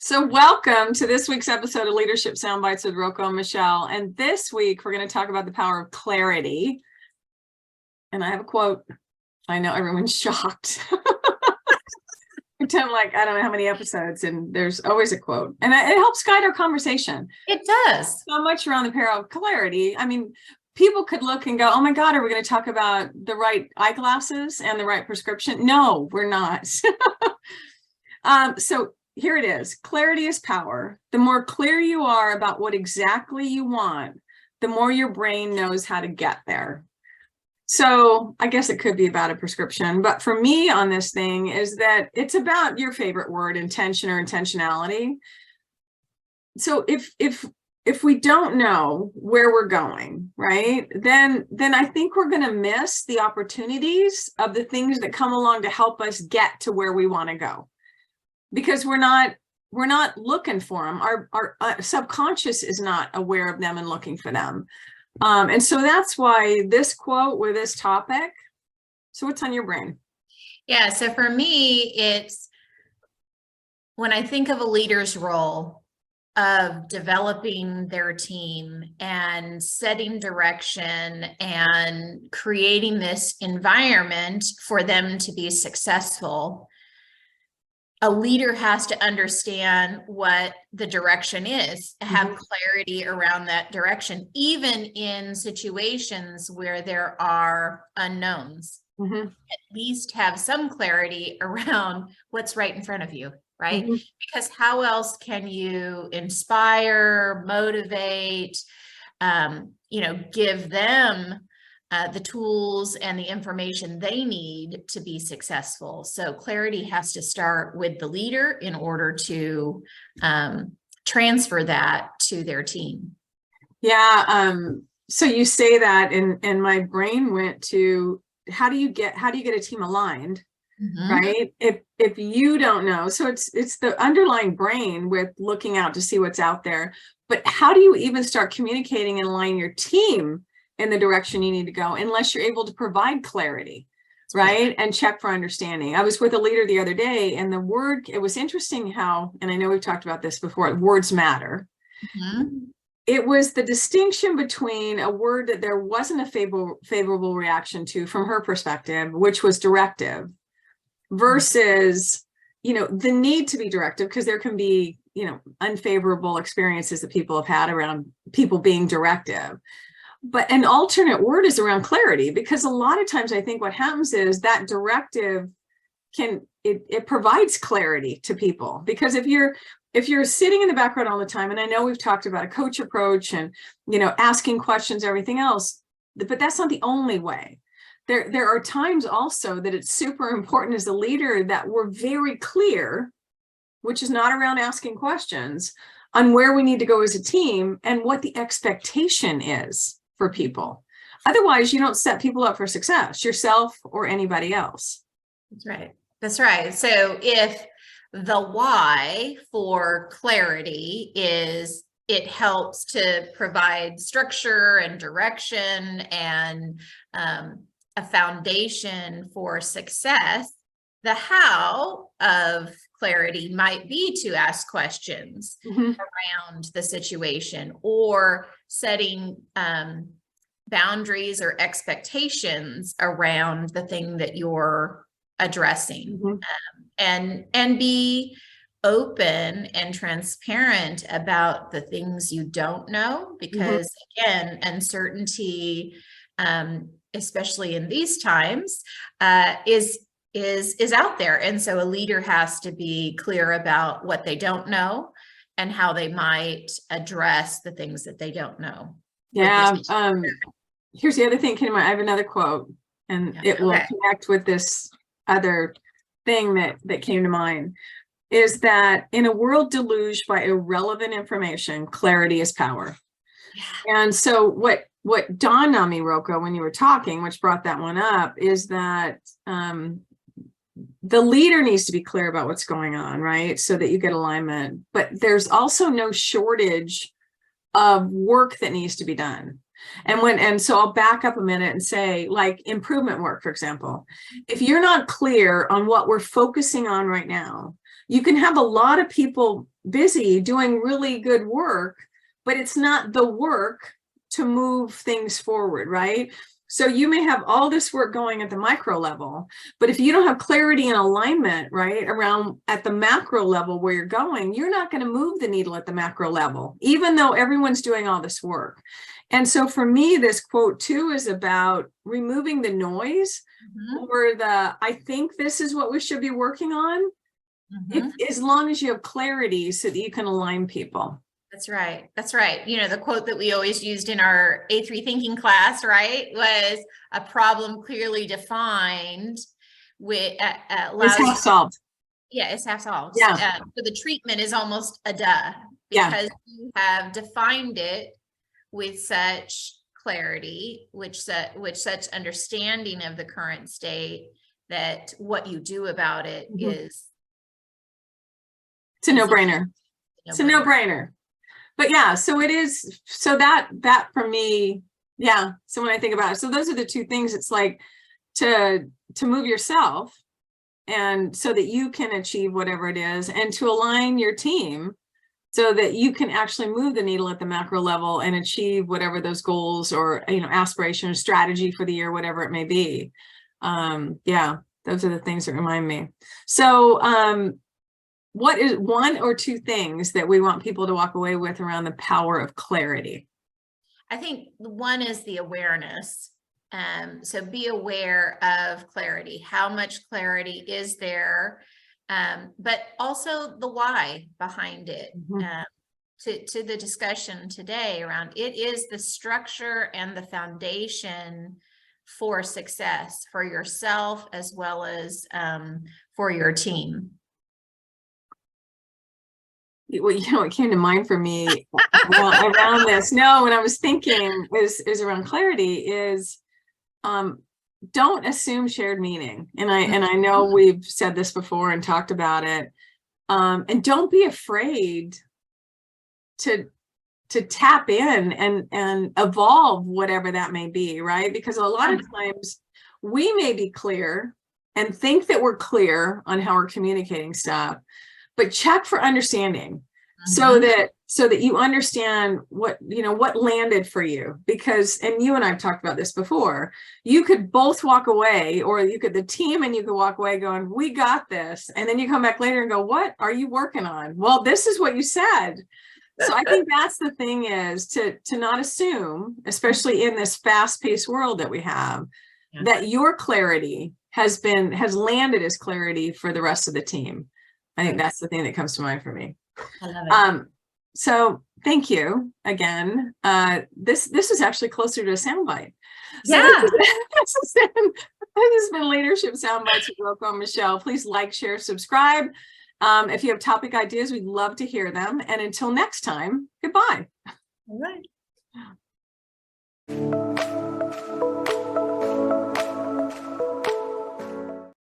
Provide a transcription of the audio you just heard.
So welcome to this week's episode of Leadership Soundbites with RokoM Michelle. And this week, we're going to talk about the power of clarity. And I have a quote. I know everyone's shocked. Pretend like I don't know how many episodes, and there's always a quote. And it helps guide our conversation. It does. So much around the power of clarity. I mean, people could look and go, oh my God, are we going to talk about the right eyeglasses and the right prescription? No, we're not. So here it is. Clarity is power. The more clear you are about what exactly you want, the more your brain knows how to get there. So I guess it could be about a prescription, but for me on this thing is that it's about your favorite word, intention or intentionality. So if we don't know where we're going, right, then I think we're going to miss the opportunities of the things that come along to help us get to where we want to go, because we're not looking for them. Our subconscious is not aware of them and looking for them. And so that's why this quote with this topic. So what's on your brain? Yeah. So for me, it's when I think of a leader's role of developing their team and setting direction and creating this environment for them to be successful, a leader has to understand what the direction is, have clarity around that direction, even in situations where there are unknowns. At least have some clarity around what's right in front of you, right? Because how else can you inspire, motivate, give them the tools and the information they need to be successful. So clarity has to start with the leader in order to transfer that to their team. Yeah. So you say that, and my brain went to how do you get a team aligned, right? If you don't know, so it's the underlying brain with looking out to see what's out there. But how do you even start communicating and aligning your team in the direction you need to go unless you're able to provide clarity, right? And check for understanding. I was with a leader the other day, and it was interesting how, and I know we've talked about this before, words matter. It was the distinction between a word that there wasn't a favorable reaction to from her perspective, which was directive, versus, the need to be directive, because there can be, unfavorable experiences that people have had around people being directive. But an alternate word is around clarity, because a lot of times I think what happens is that directive it provides clarity to people. Because if you're sitting in the background all the time, and I know we've talked about a coach approach and, asking questions, everything else, but that's not the only way. There are times also that it's super important as a leader that we're very clear, which is not around asking questions, on where we need to go as a team and what the expectation is for people. Otherwise, you don't set people up for success, yourself or anybody else. That's right. So if the why for clarity is it helps to provide structure and direction and a foundation for success, the how of clarity might be to ask questions around the situation, or setting boundaries or expectations around the thing that you're addressing, and be open and transparent about the things you don't know, because again, uncertainty, especially in these times, is out there. And so a leader has to be clear about what they don't know and how they might address the things that they don't know. Yeah. Here's the other thing, Kim, I have another quote, and it will connect with this other thing that came to mind, is that in a world deluged by irrelevant information, clarity is power. And so what dawned on me, Roko, when you were talking, which brought that one up, is that the leader needs to be clear about what's going on, right? So that you get alignment. But there's also no shortage of work that needs to be done. And so I'll back up a minute and say, like improvement work, for example, if you're not clear on what we're focusing on right now, you can have a lot of people busy doing really good work, but it's not the work to move things forward, right? So you may have all this work going at the micro level, but if you don't have clarity and alignment, right, around at the macro level where you're going, you're not going to move the needle at the macro level, even though everyone's doing all this work. And so for me, this quote too is about removing the noise or I think this is what we should be working on, as long as you have clarity so that you can align people. That's right. That's right. You know, the quote that we always used in our A3 thinking class, right, was a problem clearly defined with It's half solved. Yeah, it's half solved. Yeah. So the treatment is almost a duh because you have defined it with such clarity, which such understanding of the current state that what you do about it is. It's a no-brainer. It's a no-brainer. But yeah, so it is, so that for me, yeah. So when I think about it, so those are the two things. It's like to move yourself and so that you can achieve whatever it is, and to align your team so that you can actually move the needle at the macro level and achieve whatever those goals or, you know, aspiration or strategy for the year, whatever it may be. Yeah, those are the things that remind me. So, what is one or two things that we want people to walk away with around the power of clarity? I think one is the awareness. So be aware of clarity. How much clarity is there? But also the why behind it. To the discussion today around it is the structure and the foundation for success for yourself as well as for your team. Well, you know, what came to mind for me around this, when I was thinking is around clarity is, don't assume shared meaning. And I know we've said this before and talked about it. And don't be afraid to tap in and evolve whatever that may be, right? Because a lot of times we may be clear and think that we're clear on how we're communicating stuff, but check for understanding so that you understand what landed for you. Because, and you and I've talked about this before, you could both walk away, or the team and you could walk away going, we got this. And then you come back later and go, what are you working on? Well, this is what you said. So I think that's the thing, is to not assume, especially in this fast-paced world that we have, that your clarity has landed as clarity for the rest of the team. I think that's the thing that comes to mind for me. I love it. So thank you again. This is actually closer to a soundbite. So yeah. This has been Leadership Soundbites with RokoM Michele. Please like, share, subscribe. If you have topic ideas, we'd love to hear them. And until next time, goodbye.